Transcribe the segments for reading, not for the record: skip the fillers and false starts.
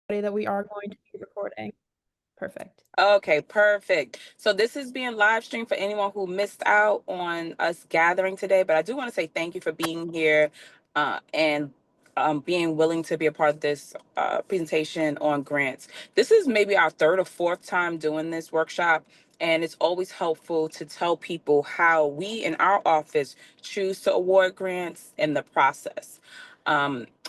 that we are going to be recording. Perfect. Okay, perfect. So this is being live streamed for anyone who missed out on us gathering today, but I do want to say thank you for being here and being willing to be a part of this presentation on grants. This is maybe our third or fourth time doing this workshop, and it's always helpful to tell people how we in our office choose to award grants and the process.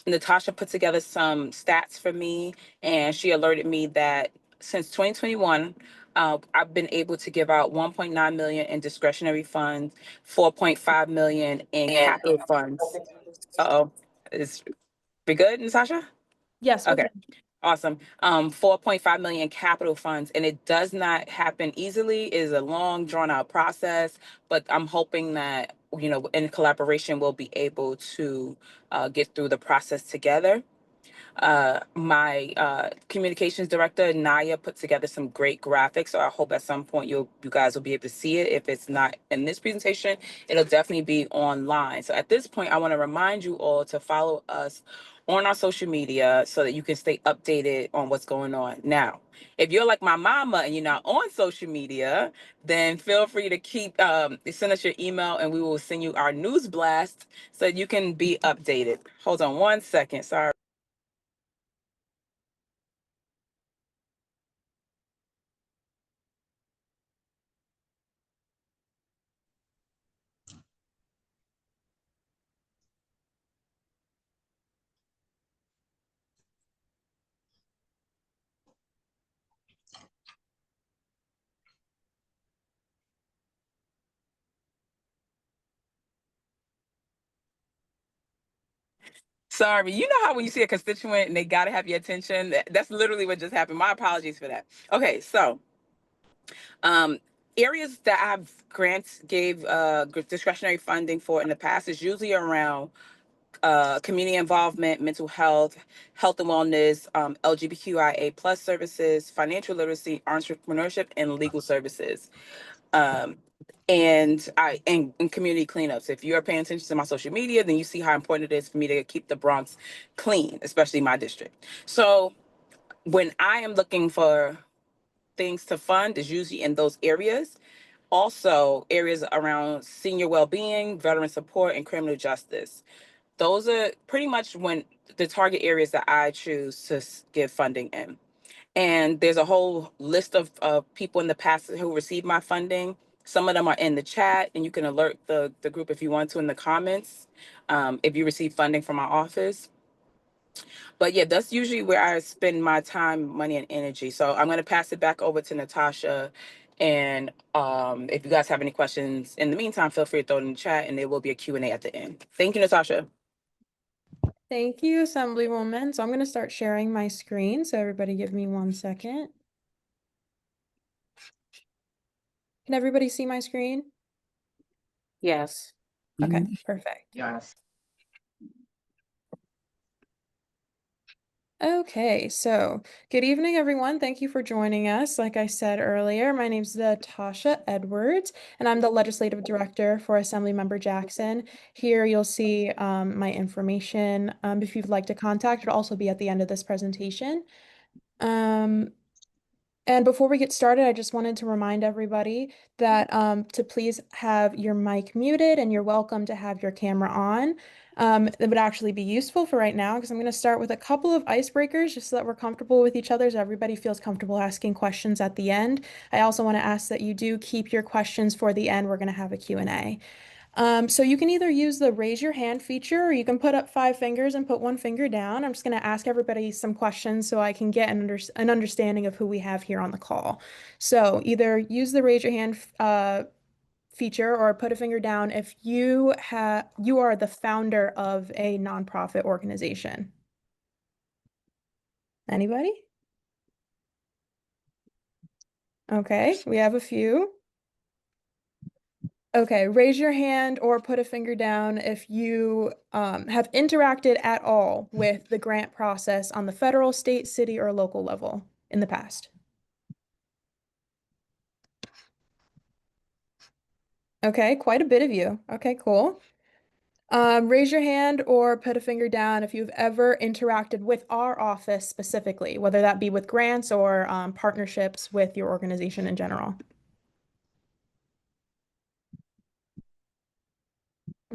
Natasha put together some stats for me, and she alerted me that since 2021, I've been able to give out 1.9 million in discretionary funds, 4.5 million in capital funds. Uh-oh, is we good, Natasha? Yes, we're Okay, good. awesome. 4.5 million in capital funds, and it does not happen easily. It is a long, drawn out process, but I'm hoping that, in collaboration, we'll be able to get through the process together. My communications director Naya put together some great graphics, so I hope at some point you guys will be able to see it. If it's not in this presentation, it'll definitely be online. So at this point, I want to remind you all to follow us on our social media so that you can stay updated on what's going on. Now, if you're like my mama and you're not on social media, then feel free to send us your email and we will send you our news blast so you can be updated. Hold on one second. Sorry. Sorry, you know how when you see a constituent and they got to have your attention? That's literally what just happened. My apologies for that. Okay, so um, areas that I've grants gave discretionary funding for in the past is usually around community involvement, mental health, health and wellness, LGBTQIA plus services, financial literacy, entrepreneurship, and legal services. Um, and community cleanups. If you're paying attention to my social media, then you see how important it is for me to keep the Bronx clean, especially my district. So when I am looking for things to fund, is usually in those areas. Also, areas around senior well-being, veteran support, and criminal justice. Those are pretty much when the target areas that I choose to give funding in. And there's a whole list of people in the past who received my funding. Some of them are in the chat, and you can alert the group if you want to in the comments if you receive funding from my office. But yeah, that's usually where I spend my time, money, and energy. So I'm going to pass it back over to Natasha. And if you guys have any questions in the meantime, feel free to throw it in the chat, and there will be a Q&A at the end. Thank you, Natasha. Thank you, Assemblywoman. So I'm going to start sharing my screen. So everybody give me 1 second. Can everybody see my screen? Yes. Okay, perfect. Yes. Okay, so good evening, everyone. Thank you for joining us. Like I said earlier, my name is Natasha Edwards, and I'm the Legislative Director for Assemblymember Jackson. Here you'll see my information. If you'd like to contact, it'll also be at the end of this presentation. And before we get started, I just wanted to remind everybody that to please have your mic muted, and you're welcome to have your camera on. It would actually be useful for right now because I'm going to start with a couple of icebreakers just so that we're comfortable with each other, so everybody feels comfortable asking questions at the end. I also want to ask that you do keep your questions for the end. We're going to have a Q&A. So you can either use the raise your hand feature, or you can put up 5 fingers and put 1 finger down. I'm just going to ask everybody some questions so I can get an understanding of who we have here on the call. So either use the raise your hand feature, or put a finger down if you are the founder of a nonprofit organization. Anybody? Okay, we have a few. Okay, raise your hand or put a finger down if you have interacted at all with the grant process on the federal, state, city, or local level in the past. Okay, quite a bit of you. Okay, cool. Raise your hand or put a finger down if you've ever interacted with our office specifically, whether that be with grants or partnerships with your organization in general.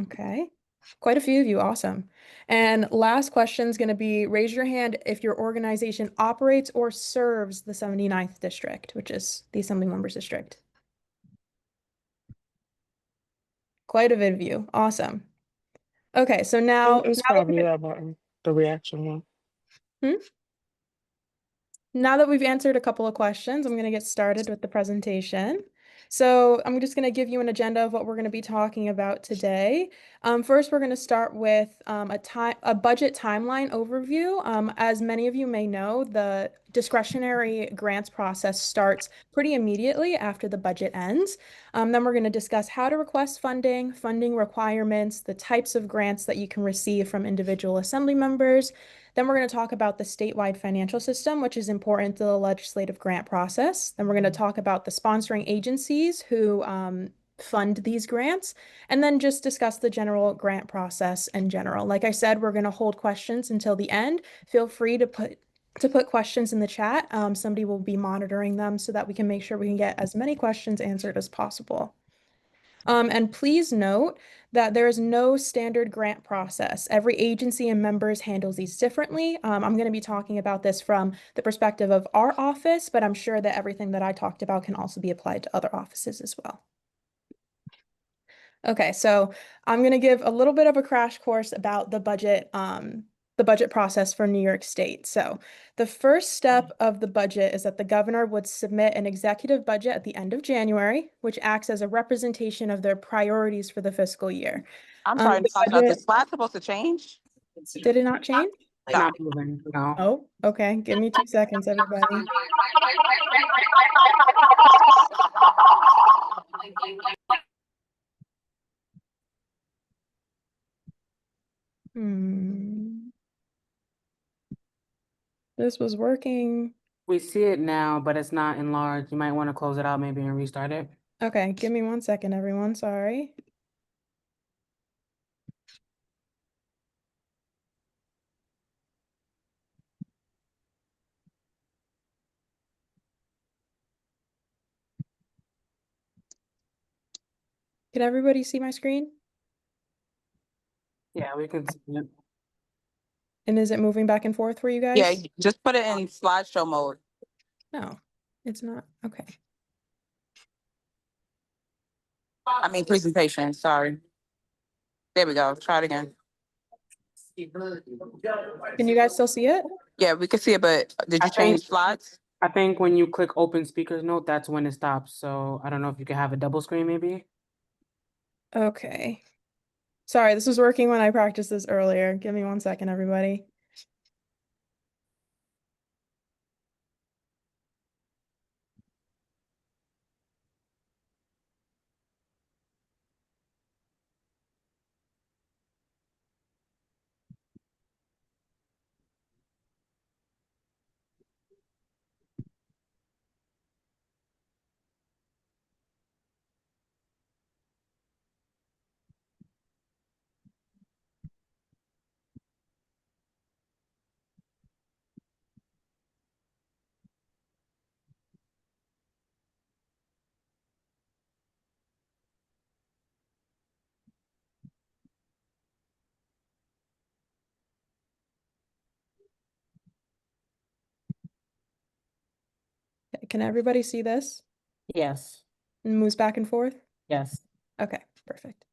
Okay, quite a few of you, awesome. And last question is going to be raise your hand if your organization operates or serves the 79th district, which is the Assembly Members District. Quite a bit of you, awesome. Okay, so now, It's probably that button, the reaction one. Hmm? Now that we've answered a couple of questions, I'm going to get started with the presentation. So I'm just going to give you an agenda of what we're going to be talking about today. First, we're going to start with a budget timeline overview. As many of you may know, the discretionary grants process starts pretty immediately after the budget ends. Then we're going to discuss how to request funding, funding requirements, the types of grants that you can receive from individual assembly members. Then we're going to talk about the statewide financial system, which is important to the legislative grant process. Then we're going to talk about the sponsoring agencies who fund these grants, and then just discuss the general grant process in general. Like I said, we're going to hold questions until the end. Feel free to put questions in the chat. Somebody will be monitoring them so that we can make sure we can get as many questions answered as possible. And please note that there is no standard grant process. Every agency and members handles these differently. I'm going to be talking about this from the perspective of our office, but I'm sure that everything that I talked about can also be applied to other offices as well. Okay, so I'm going to give a little bit of a crash course about the budget process for New York State. So the first step of the budget is that the governor would submit an executive budget at the end of January, which acts as a representation of their priorities for the fiscal year. I'm sorry, The Natasha, budget, the slide's supposed to change? did it not change? No. Not moving, no. Oh, okay. Give me 2 seconds, everybody. Hmm. This was working. We see it now, but it's not enlarged. You might want to close it out maybe and restart it. Okay, give me 1 second, everyone. Sorry. Can everybody see my screen? Yeah, we can see it. And is it moving back and forth for you Yeah, guys? just put it in slideshow mode. No, it's not. Okay. I mean, presentation, sorry. There we go. Try it again. Can you guys still see it? Yeah, we can see it, but did I you change think- slides? I think when you click open speakers note, that's when it stops. So I don't know if you could have a double screen maybe. Okay. Sorry, this was working when I practiced this earlier. Give me 1 second, everybody. Okay, can everybody see this? Yes. It moves back and forth? Yes. Okay, perfect.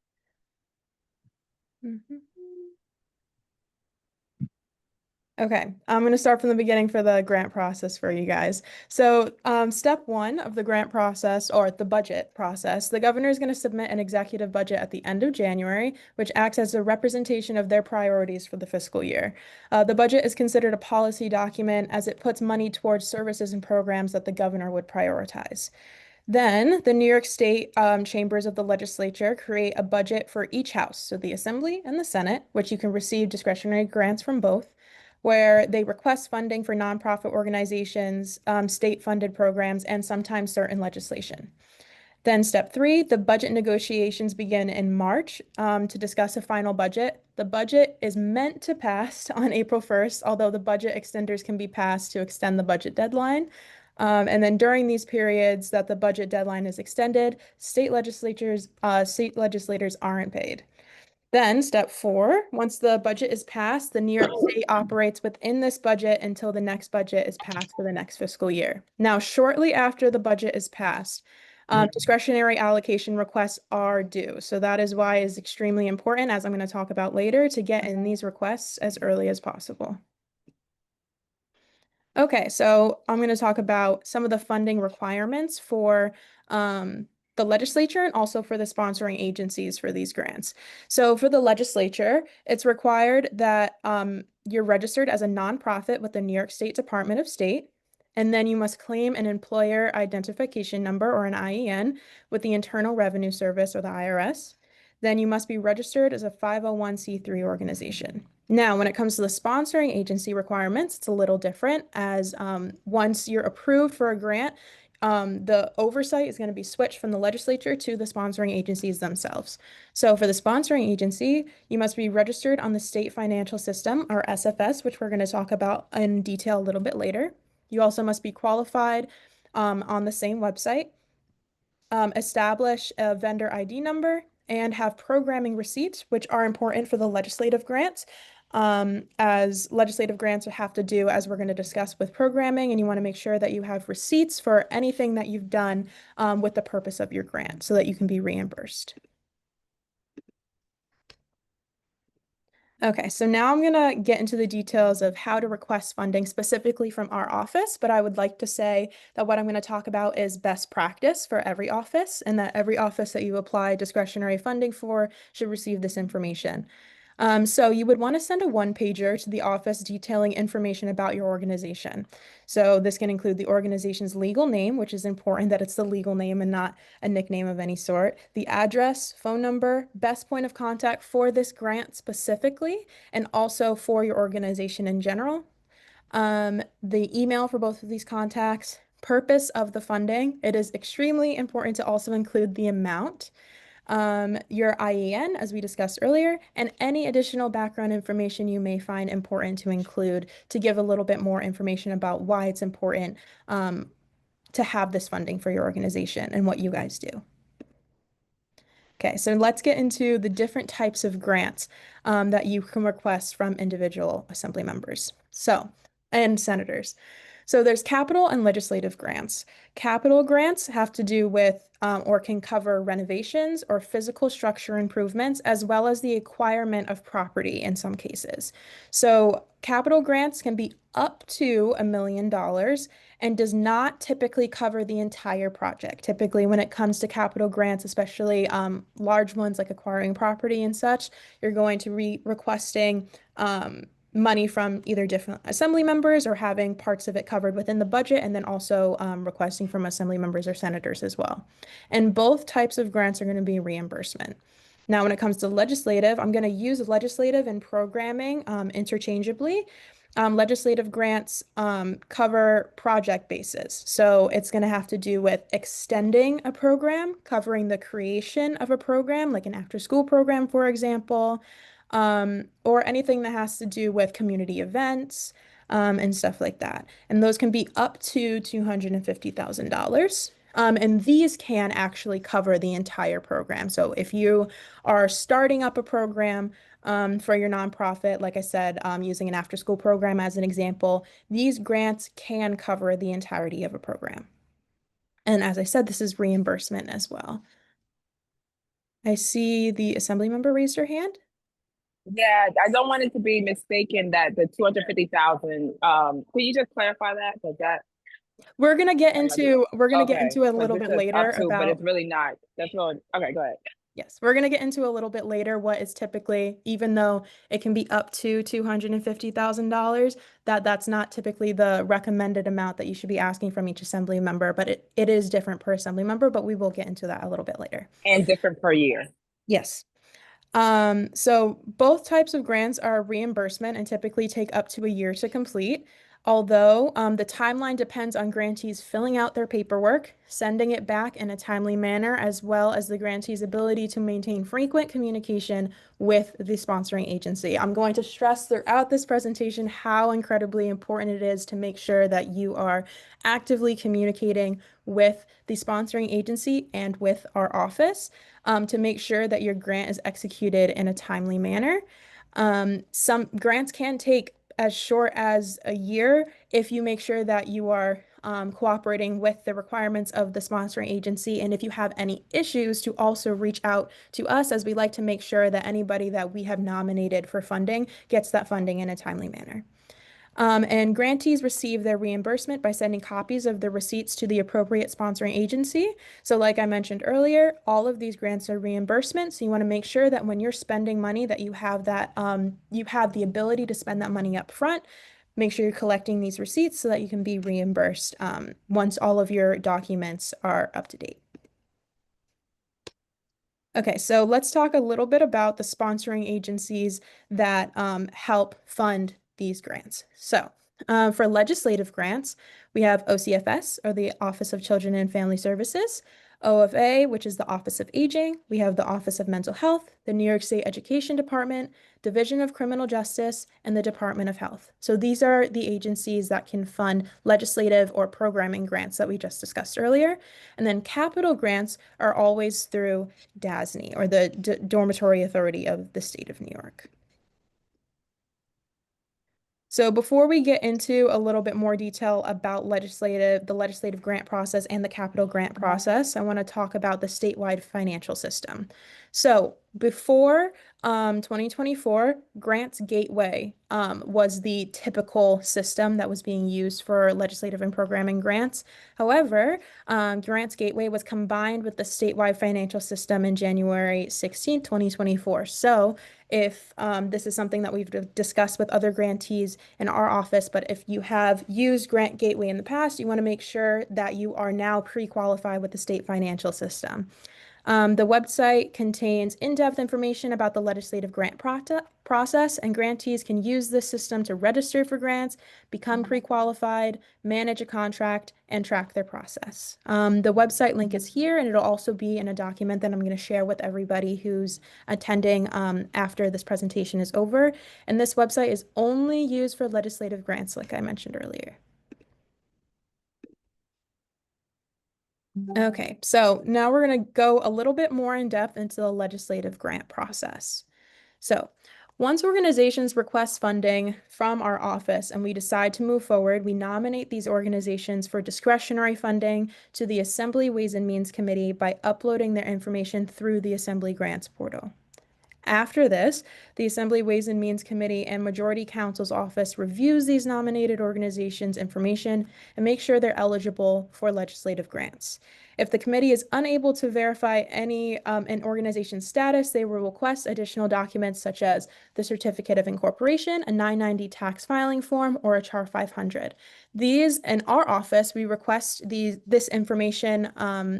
Okay, I'm going to start from the beginning for the grant process for you guys. So, step one of the grant process or the budget process, the governor is going to submit an executive budget at the end of January, which acts as a representation of their priorities for the fiscal year. The budget is considered a policy document as it puts money towards services and programs that the governor would prioritize. Then the New York State chambers of the legislature create a budget for each house, so the Assembly and the Senate, which you can receive discretionary grants from both, where they request funding for nonprofit organizations, state-funded programs, and sometimes certain legislation. Then step 3, the budget negotiations begin in March to discuss a final budget. The budget is meant to pass on April 1st, although the budget extenders can be passed to extend the budget deadline. And then during these periods that the budget deadline is extended, state legislators aren't paid. Then, step 4, once the budget is passed, the New York State operates within this budget until the next budget is passed for the next fiscal year. Now, shortly after the budget is passed, discretionary allocation requests are due. So that is why it is extremely important, as I'm going to talk about later, to get in these requests as early as possible. Okay, so I'm going to talk about some of the funding requirements for the legislature and also for the sponsoring agencies for these grants. So for the legislature, it's required that you're registered as a nonprofit with the New York State Department of State, and then you must claim an employer identification number or an IEN with the Internal Revenue Service or the IRS. Then you must be registered as a 501c3 organization. Now, when it comes to the sponsoring agency requirements, it's a little different as once you're approved for a grant, the oversight is going to be switched from the legislature to the sponsoring agencies themselves. So for the sponsoring agency, you must be registered on the State Financial System, or SFS, which we're going to talk about in detail a little bit later. You also must be qualified on the same website, establish a vendor ID number, and have programming receipts, which are important for the legislative grants, as legislative grants have to do, as we're going to discuss with programming, and you want to make sure that you have receipts for anything that you've done with the purpose of your grant so that you can be reimbursed. Okay, so now I'm going to get into the details of how to request funding specifically from our office, but I would like to say that what I'm going to talk about is best practice for every office, and that every office that you apply discretionary funding for should receive this information. So you would want to send a one-pager to the office detailing information about your organization. So this can include the organization's legal name, which is important that it's the legal name and not a nickname of any sort, the address, phone number, best point of contact for this grant specifically, and also for your organization in general. The email for both of these contacts, purpose of the funding. It is extremely important to also include the amount, your IEN, as we discussed earlier, and any additional background information you may find important to include to give a little bit more information about why it's important to have this funding for your organization and what you guys do. Okay, so let's get into the different types of grants that you can request from individual assembly members. And senators. So there's capital and legislative grants. Capital grants have to do with or can cover renovations or physical structure improvements, as well as the acquirement of property in some cases. So capital grants can be up to $1 million and does not typically cover the entire project. Typically, when it comes to capital grants, especially large ones like acquiring property and such, you're going to be requesting money from either different assembly members or having parts of it covered within the budget, and then also requesting from assembly members or senators as well. And both types of grants are going to be reimbursement. Now, when it comes to legislative, I'm going to use legislative and programming interchangeably. Legislative grants cover project basis. So it's going to have to do with extending a program, covering the creation of a program, like an after-school program, for example, or anything that has to do with community events and stuff like that. And those can be up to $250,000. And these can actually cover the entire program. So if you are starting up a program for your nonprofit, like I said, using an after-school program as an example, these grants can cover the entirety of a program. And as I said, this is reimbursement as well. I see the assembly member raised her hand. Yeah, I don't want it to be mistaken that the 250,000, can you just clarify that? Because that, We're gonna get into okay, a because little it bit says later up to, but about, it's really not. That's really, okay, go ahead. yes, we're gonna get into a little bit later what is typically, even though it can be up to $250,000, that's not typically the recommended amount that you should be asking from each assembly member, but it is different per assembly member, but we will get into that a little bit later. And different per year. Yes. So both types of grants are reimbursement and typically take up to a year to complete. Although the timeline depends on grantees filling out their paperwork, sending it back in a timely manner, as well as the grantee's ability to maintain frequent communication with the sponsoring agency. I'm going to stress throughout this presentation how incredibly important it is to make sure that you are actively communicating with the sponsoring agency and with our office to make sure that your grant is executed in a timely manner. Some grants can take as short as a year if you make sure that you are cooperating with the requirements of the sponsoring agency. And if you have any issues, to also reach out to us, as we like to make sure that anybody that we have nominated for funding gets that funding in a timely manner. And grantees receive their reimbursement by sending copies of the receipts to the appropriate sponsoring agency. So like I mentioned earlier, all of these grants are reimbursement. So you want to make sure that when you're spending money that you have you have the ability to spend that money up front. Make sure you're collecting these receipts so that you can be reimbursed once all of your documents are up to date. Okay, so let's talk a little bit about the sponsoring agencies that help fund these grants. So for legislative grants, we have OCFS, or the Office of Children and Family Services, OFA, which is the Office of Aging. We have the Office of Mental Health, the New York State Education Department, Division of Criminal Justice, and the Department of Health. So these are the agencies that can fund legislative or programming grants that we just discussed earlier. And then capital grants are always through DASNY, or the Dormitory Authority of the State of New York. So before we get into a little bit more detail about the legislative grant process and the capital grant process, I want to talk about the statewide financial system. So before 2024, Grants Gateway was the typical system that was being used for legislative and programming grants. However, Grants Gateway was combined with the statewide financial system in January 16, 2024. So if this is something that we've discussed with other grantees in our office, but if you have used Grant Gateway in the past, you want to make sure that you are now pre-qualified with the state financial system. The website contains in-depth information about the legislative grant process, and grantees can use this system to register for grants, become pre-qualified, manage a contract, and track their process. The website link is here, and it'll also be in a document that I'm going to share with everybody who's attending after this presentation is over. And this website is only used for legislative grants, like I mentioned earlier. Okay, so now we're going to go a little bit more in depth into the legislative grant process. So once organizations request funding from our office and we decide to move forward, we nominate these organizations for discretionary funding to the Assembly Ways and Means Committee by uploading their information through the Assembly Grants portal. After this, the Assembly Ways and Means Committee and Majority Counsel's Office reviews these nominated organizations' information and makes sure they're eligible for legislative grants. If the committee is unable to verify an organization's status, they will request additional documents such as the Certificate of Incorporation, a 990 tax filing form, or a Char 500. These, in our office, we request this information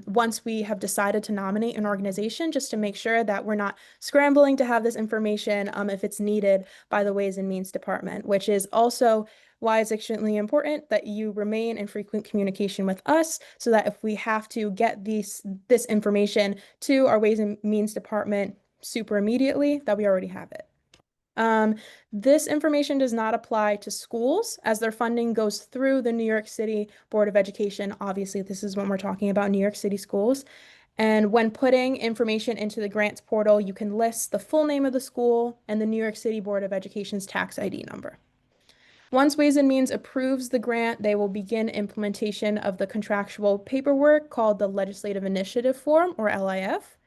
once we have decided to nominate an organization, just to make sure that we're not scrambling to have this information if it's needed by the Ways and Means Department, which is also why it's extremely important that you remain in frequent communication with us, so that if we have to get this information to our Ways and Means Department super immediately, that we already have it. This information does not apply to schools, as their funding goes through the New York City Board of Education. Obviously, this is when we're talking about New York City schools. And when putting information into the grants portal, you can list the full name of the school and the New York City Board of Education's tax ID number. Once Ways and Means approves the grant, they will begin implementation of the contractual paperwork called the Legislative Initiative Form, or LIF.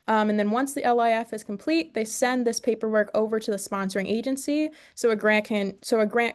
And then once the LIF is complete, they send this paperwork over to the sponsoring agency so a grant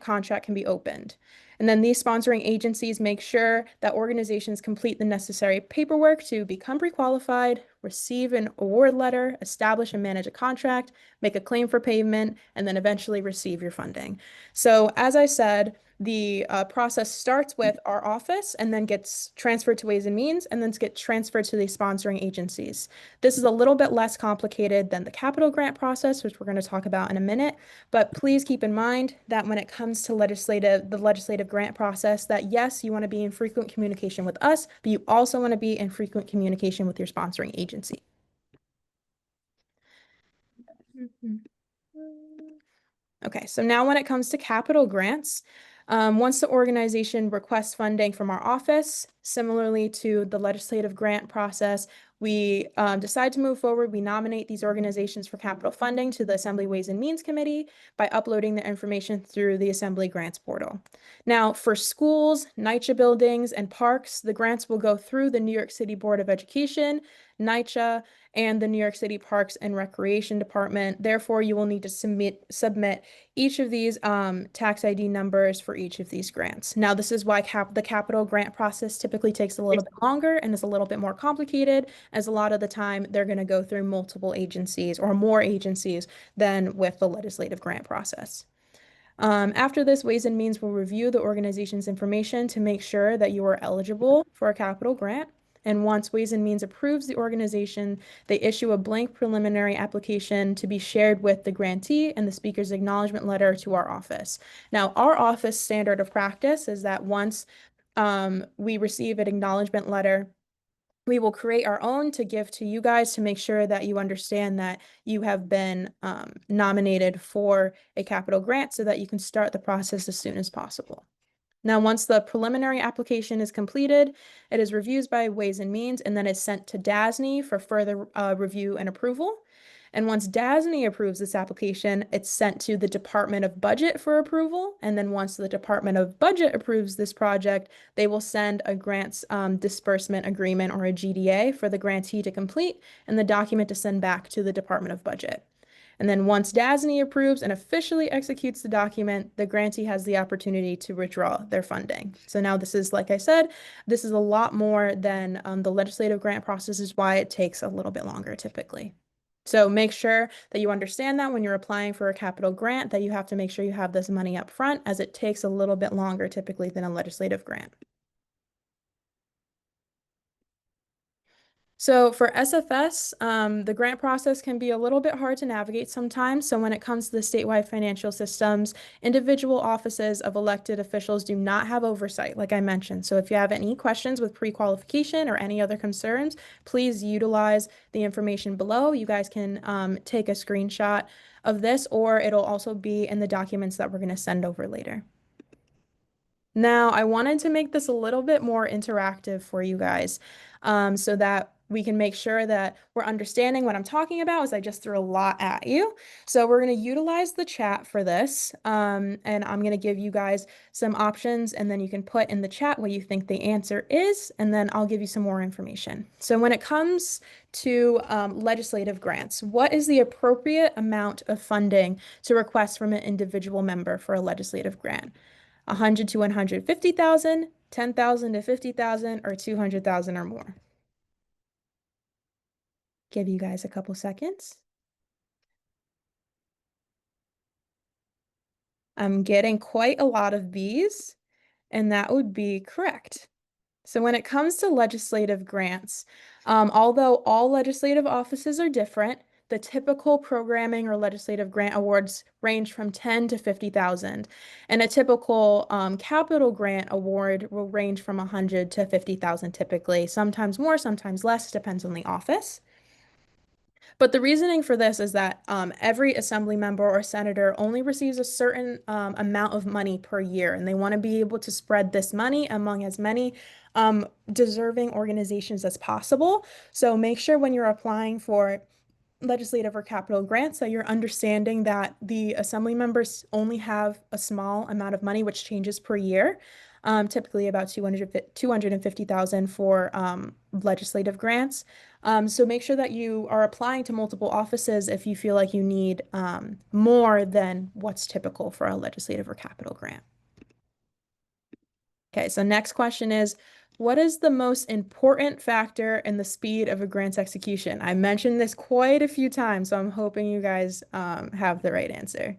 contract can be opened. And then these sponsoring agencies make sure that organizations complete the necessary paperwork to become pre-qualified, receive an award letter, establish and manage a contract, make a claim for payment, and then eventually receive your funding. So as I said, the process starts with our office and then gets transferred to Ways and Means and then gets transferred to the sponsoring agencies. This is a little bit less complicated than the capital grant process, which we're going to talk about in a minute. But please keep in mind that when it comes to the legislative grant process, that yes, you want to be in frequent communication with us, but you also want to be in frequent communication with your sponsoring agency. Okay, so now when it comes to capital grants, once the organization requests funding from our office, similarly to the legislative grant process, we decide to move forward. We nominate these organizations for capital funding to the Assembly Ways and Means Committee by uploading the information through the Assembly Grants portal. Now, for schools, NYCHA buildings, and parks, the grants will go through the New York City Board of Education, NYCHA, and the New York City Parks and Recreation Department. Therefore, you will need to submit each of these tax ID numbers for each of these grants. Now, this is why the capital grant process typically takes a little bit longer and is a little bit more complicated, as a lot of the time they're going to go through multiple agencies or more agencies than with the legislative grant process. After this, Ways and Means will review the organization's information to make sure that you are eligible for a capital grant. And once Ways and Means approves the organization, they issue a blank preliminary application to be shared with the grantee and the speaker's acknowledgement letter to our office. Now, our office standard of practice is that once we receive an acknowledgement letter, we will create our own to give to you guys to make sure that you understand that you have been nominated for a capital grant so that you can start the process as soon as possible. Now, once the preliminary application is completed, it is reviewed by Ways and Means and then is sent to DASNY for further review and approval. And once DASNY approves this application, it's sent to the Department of Budget for approval. And then once the Department of Budget approves this project, they will send a grants disbursement agreement or a GDA for the grantee to complete and the document to send back to the Department of Budget. And then once DASNY approves and officially executes the document, the grantee has the opportunity to withdraw their funding. So now this is, like I said, this is a lot more than the legislative grant process, is why it takes a little bit longer typically. So make sure that you understand that when you're applying for a capital grant, that you have to make sure you have this money up front, as it takes a little bit longer typically than a legislative grant. So for SFS, the grant process can be a little bit hard to navigate sometimes. So when it comes to the statewide financial systems, individual offices of elected officials do not have oversight, like I mentioned. So if you have any questions with pre-qualification or any other concerns, please utilize the information below. You guys can take a screenshot of this, or it'll also be in the documents that we're going to send over later. Now, I wanted to make this a little bit more interactive for you guys, so that we can make sure that we're understanding what I'm talking about, as I just threw a lot at you. So we're going to utilize the chat for this, and I'm going to give you guys some options, and then you can put in the chat what you think the answer is, and then I'll give you some more information. So when it comes to legislative grants, what is the appropriate amount of funding to request from an individual member for a legislative grant? 100 to 150,000, 10,000 to 50,000, or 200,000 or more. Give you guys a couple seconds. I'm getting quite a lot of these, and that would be correct. So when it comes to legislative grants, although all legislative offices are different, the typical programming or legislative grant awards range from 10 to 50,000, and a typical capital grant award will range from 100 to 50,000 typically, sometimes more, sometimes less, depends on the office. But the reasoning for this is that every assembly member or senator only receives a certain amount of money per year, and they want to be able to spread this money among as many deserving organizations as possible. So make sure when you're applying for legislative or capital grants that you're understanding that the assembly members only have a small amount of money, which changes per year, typically about 250,000 for legislative grants. So make sure that you are applying to multiple offices if you feel like you need more than what's typical for a legislative or capital grant. Okay, so next question is, what is the most important factor in the speed of a grant's execution? I mentioned this quite a few times, so I'm hoping you guys have the right answer.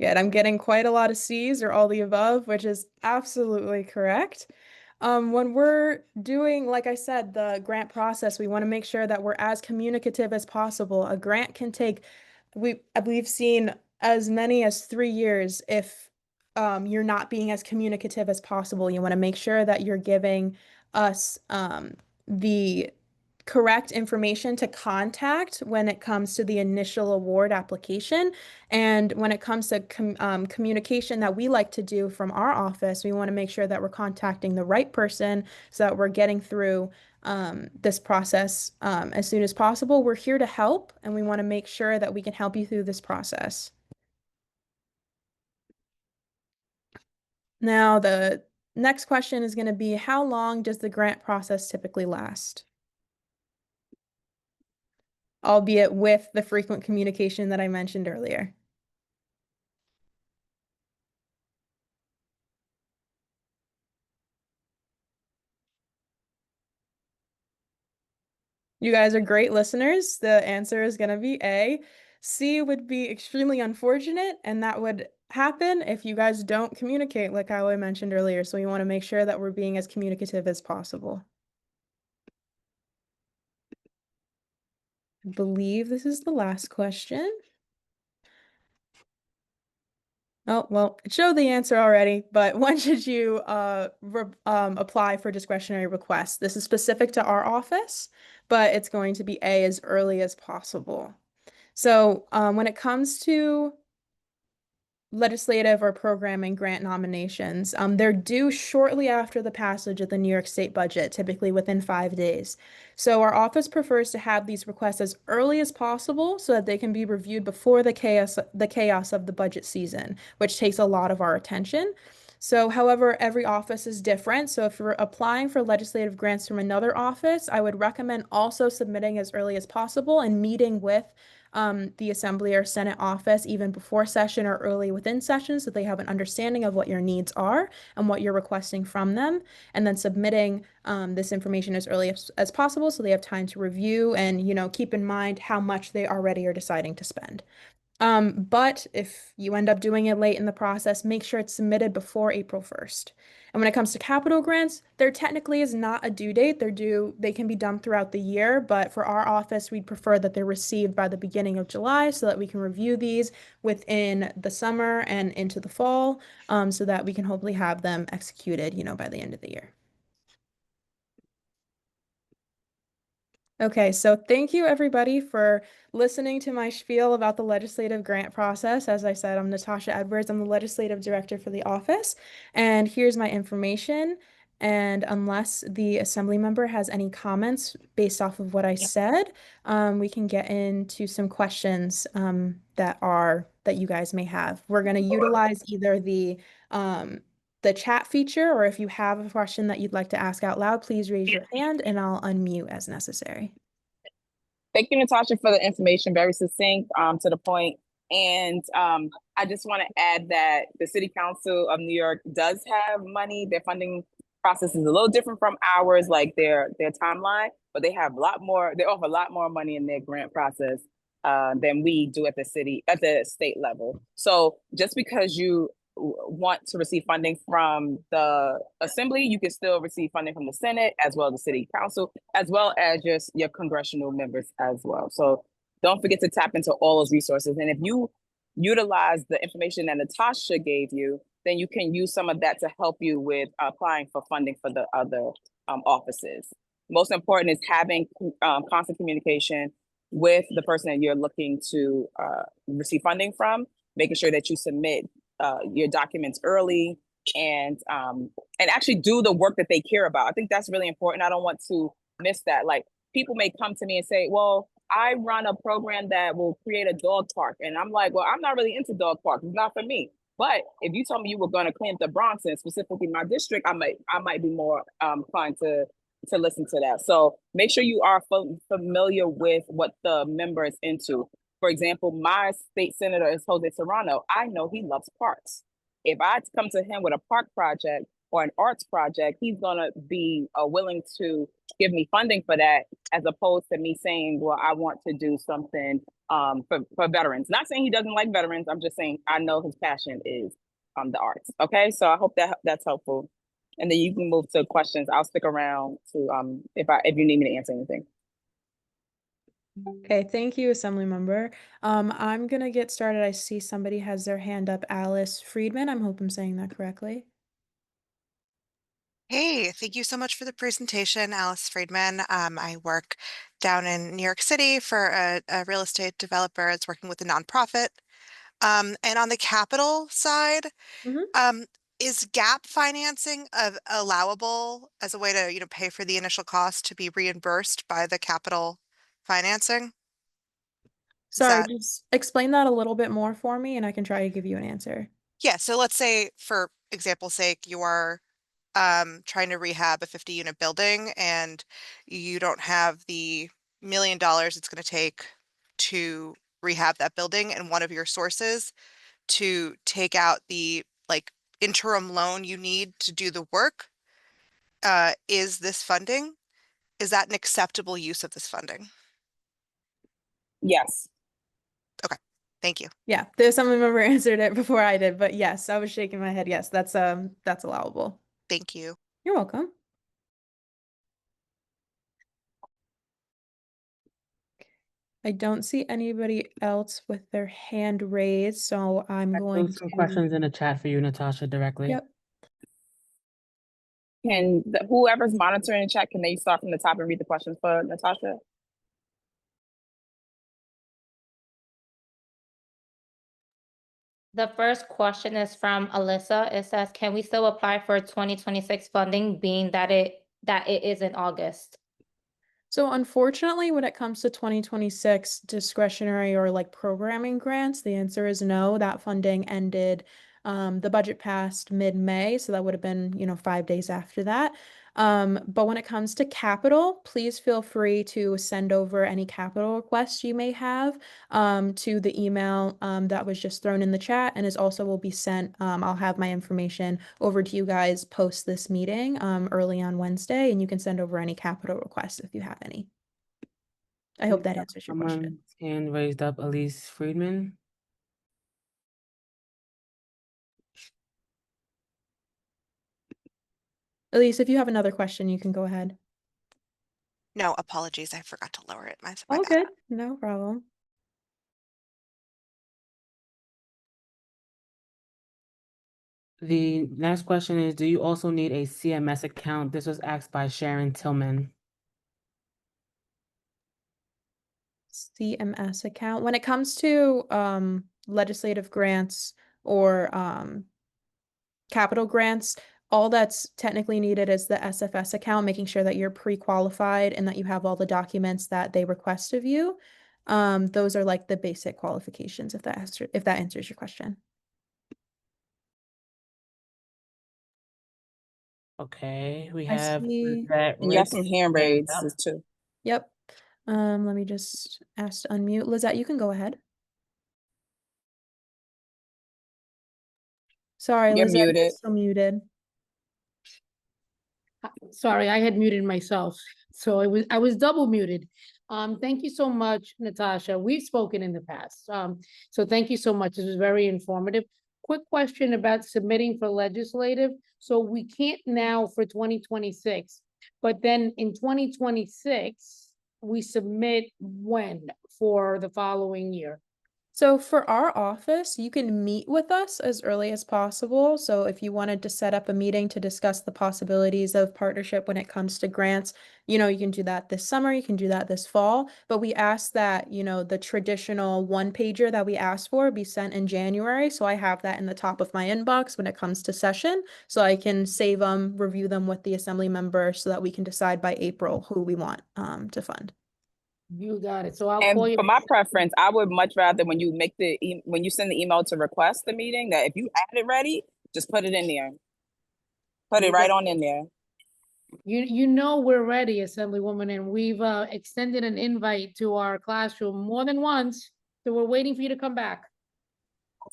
Good. I'm getting quite a lot of C's or all the above, which is absolutely correct. When we're doing, like I said, the grant process, we want to make sure that we're as communicative as possible. A grant can take, we've seen as many as 3 years if you're not being as communicative as possible. You want to make sure that you're giving us the correct information to contact when it comes to the initial award application. And when it comes to communication that we like to do from our office, we want to make sure that we're contacting the right person so that we're getting through this process as soon as possible. We're here to help, and we want to make sure that we can help you through this process. Now, the next question is going to be, how long does the grant process typically last? Albeit with the frequent communication that I mentioned earlier. You guys are great listeners. The answer is going to be A. C would be extremely unfortunate, and that would happen if you guys don't communicate, like how I mentioned earlier. So we want to make sure that we're being as communicative as possible. I believe this is the last question. Oh, well, it showed the answer already, but when should you apply for discretionary requests? This is specific to our office, but it's going to be A, as early as possible. So when it comes to legislative or programming grant nominations, they're due shortly after the passage of the New York State budget, typically within 5 days. So our office prefers to have these requests as early as possible so that they can be reviewed before the chaos of the budget season, which takes a lot of our attention. So, however, every office is different. So if you're applying for legislative grants from another office, I would recommend also submitting as early as possible and meeting with the Assembly or Senate office even before session or early within session so they have an understanding of what your needs are and what you're requesting from them, and then submitting this information as early as possible so they have time to review and, keep in mind how much they already are deciding to spend. But if you end up doing it late in the process, make sure it's submitted before April 1st. And when it comes to capital grants, there technically is not a due date. They can be done throughout the year, but for our office, we'd prefer that they're received by the beginning of July so that we can review these within the summer and into the fall, so that we can hopefully have them executed, by the end of the year. Okay, so thank you everybody for listening to my spiel about the legislative grant process. As I said, I'm Natasha Edwards. I'm the legislative director for the office, and here's my information. And unless the assembly member has any comments based off of what I said, we can get into some questions that you guys may have. We're going to utilize either the chat feature, or if you have a question that you'd like to ask out loud, please raise your hand and I'll unmute as necessary. Thank you, Natasha, for the information. Very succinct, to the point. And I just want to add that the City Council of New York does have money. Their funding process is a little different from ours, like their timeline, but they have a lot more. They offer a lot more money in their grant process than we do at the state level. So just because you want to receive funding from the assembly, you can still receive funding from the Senate as well as the city council, as well as just your congressional members as well. So don't forget to tap into all those resources. And if you utilize the information that Natasha gave you, then you can use some of that to help you with applying for funding for the other offices. Most important is having constant communication with the person that you're looking to receive funding from, making sure that you submit your documents early and actually do the work that they care about. I think that's really important. I don't want to miss that. Like, people may come to me and say, well, I run a program that will create a dog park. And I'm like, well, I'm not really into dog parks. It's not for me. But if you told me you were going to clean up the Bronx and specifically my district, I might be more inclined to listen to that. So make sure you are familiar with what the member is into. For example, my state senator is Jose Serrano. I know he loves parks. If I come to him with a park project, or an arts project, he's gonna be willing to give me funding for that, as opposed to me saying, well, I want to do something for veterans. Not saying he doesn't like veterans. I'm just saying I know his passion is the arts. Okay, so I hope that that's helpful. And then you can move to questions. I'll stick around to if you need me to answer anything. Okay, thank you, Assemblymember. I'm gonna get started. I see somebody has their hand up, Alice Friedman. I hope I'm saying that correctly. Hey, thank you so much for the presentation, Alice Friedman. I work down in New York City for a real estate developer. It's working with a nonprofit. And on the capital side, Mhm. is gap financing allowable as a way to, pay for the initial cost to be reimbursed by the capital financing? Is Sorry, that, just explain that a little bit more for me and I can try to give you an answer. yeah, so let's say for example's sake, you are trying to rehab a 50-unit building and you don't have the $1 million it's going to take to rehab that building, and one of your sources to take out the like interim loan you need to do the work is this funding. Is that an acceptable use of this funding? Yes. Okay, thank you. Yeah, the Assemblymember answered it before I did, but yes, I was shaking my head. Yes, that's allowable. Thank you. You're welcome. I don't see anybody else with their hand raised, so I'm I going threw some to. questions in the chat for you, Natasha, directly. Yep. Can whoever's monitoring the chat, can they start from the top and read the questions for Natasha? The first question is from Alyssa. It says, can we still apply for 2026 funding being that it is in August? So unfortunately, when it comes to 2026 discretionary or like programming grants, the answer is no. That funding ended, the budget passed mid-May, so that would have been, 5 days after that. But when it comes to capital, please feel free to send over any capital requests you may have to the email that was just thrown in the chat and is also will be sent. I'll have my information over to you guys post this meeting early on Wednesday, and you can send over any capital requests if you have any. I hope that answers your question. Someone's hand raised up, Elise Friedman. Elise, if you have another question, you can go ahead. No, apologies. I forgot to lower it. My Oh, bad. good. No problem. The next question is, do you also need a CMS account? This was asked by Sharon Tillman. CMS account. When it comes to legislative grants or capital grants, all that's technically needed is the SFS account, making sure that you're pre-qualified and that you have all the documents that they request of you. Those are like the basic qualifications, if that answers your question. Okay, we I have see. that. And you have some hand raises too. Yep. Let me just ask to unmute. Lizette, you can go ahead. Sorry, You're Lizette, you're muted. still muted. Sorry, I had muted myself. So I was double muted. Thank you so much, Natasha. We've spoken in the past. So thank you so much. This was very informative. Quick question about submitting for legislative. So we can't now for 2026, but then in 2026, we submit when for the following year? So for our office, you can meet with us as early as possible. So if you wanted to set up a meeting to discuss the possibilities of partnership when it comes to grants, you can do that this summer, you can do that this fall. But we ask that, the traditional one pager that we asked for be sent in January. So I have that in the top of my inbox when it comes to session. So I can save them, review them with the assembly member so that we can decide by April who we want to fund. You got it. So I'll And call you. for my preference, I would much rather when you make when you send the email to request the meeting, that if you had it ready, just put it in there. Put it right on in there. You know we're ready, Assemblywoman, and we've extended an invite to our classroom more than once. So we're waiting for you to come back.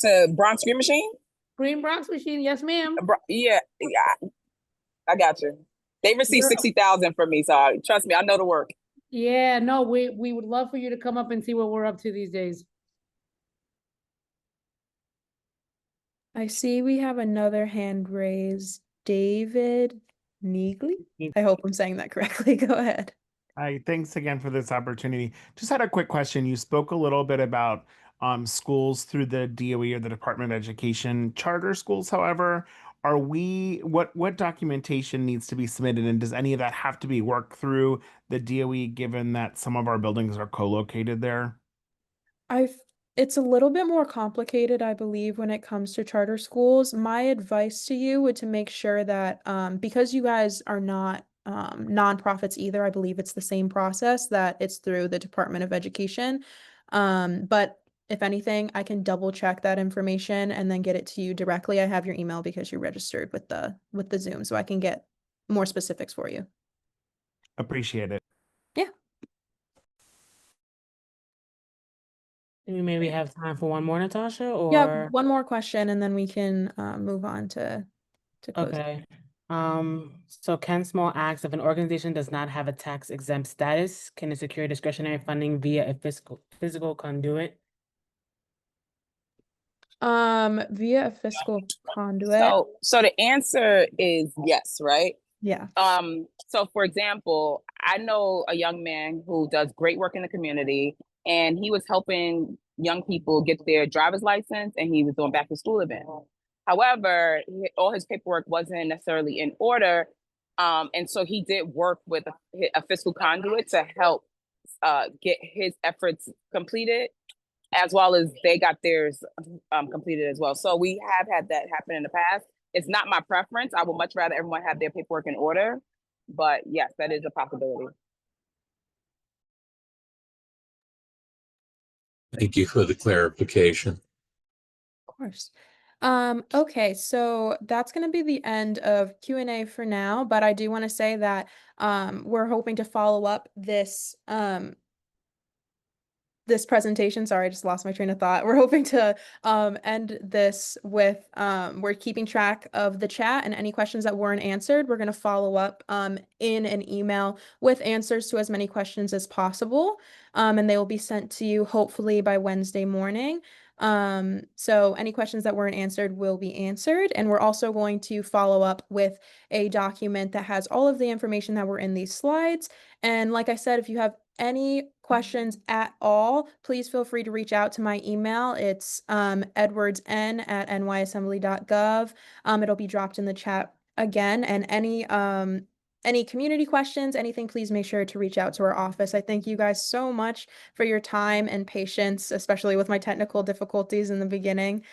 To Bronx Green Machine? Green Bronx Machine, yes, ma'am. Yeah. I got you. They received You're- 60,000 from me, so trust me, I know the work. Yeah, no, we would love for you to come up and see what we're up to these days. I see we have another hand raised. David Neagley? I hope I'm saying that correctly. Go ahead. Hi, thanks again for this opportunity. Just had a quick question. You spoke a little bit about schools through the DOE or the Department of Education. Charter schools, however, are we what documentation needs to be submitted, and does any of that have to be worked through the DOE given that some of our buildings are co-located there? I've It's a little bit more complicated, I believe, when it comes to charter schools. My advice to you would to make sure that because you guys are not nonprofits either, I believe it's the same process that it's through the Department of Education. But if anything, I can double check that information and then get it to you directly. I have your email because you're registered with the Zoom, so I can get more specifics for you. Appreciate it. Yeah. Do we maybe have time for one more, Natasha, Yeah, or? one more question and then we can move on to close. Okay. So can small acts, if an organization does not have a tax exempt status, can it secure discretionary funding via a physical conduit? Via a fiscal conduit. So the answer is yes, right? Yeah. So for example, I know a young man who does great work in the community, and he was helping young people get their driver's license, and he was doing back to school event. However, all his paperwork wasn't necessarily in order. And so he did work with a fiscal conduit to help get his efforts completed, as well as they got theirs completed as well. So we have had that happen in the past. It's not my preference. I would much rather everyone have their paperwork in order, but yes, that is a possibility. Thank you for the clarification. Of course. Okay, so that's going to be the end of Q&A for now, but I do want to say that we're hoping to follow up this presentation. Sorry, I just lost my train of thought. We're hoping to end this with we're keeping track of the chat and any questions that weren't answered. We're going to follow up in an email with answers to as many questions as possible. And they will be sent to you hopefully by Wednesday morning. So any questions that weren't answered will be answered. And we're also going to follow up with a document that has all of the information that were in these slides. And like I said, if you have any questions at all, please feel free to reach out to my email. It's edwardsn@nyassembly.gov. It'll be dropped in the chat again. And any community questions, anything, please make sure to reach out to our office. I thank you guys so much for your time and patience, especially with my technical difficulties in the beginning.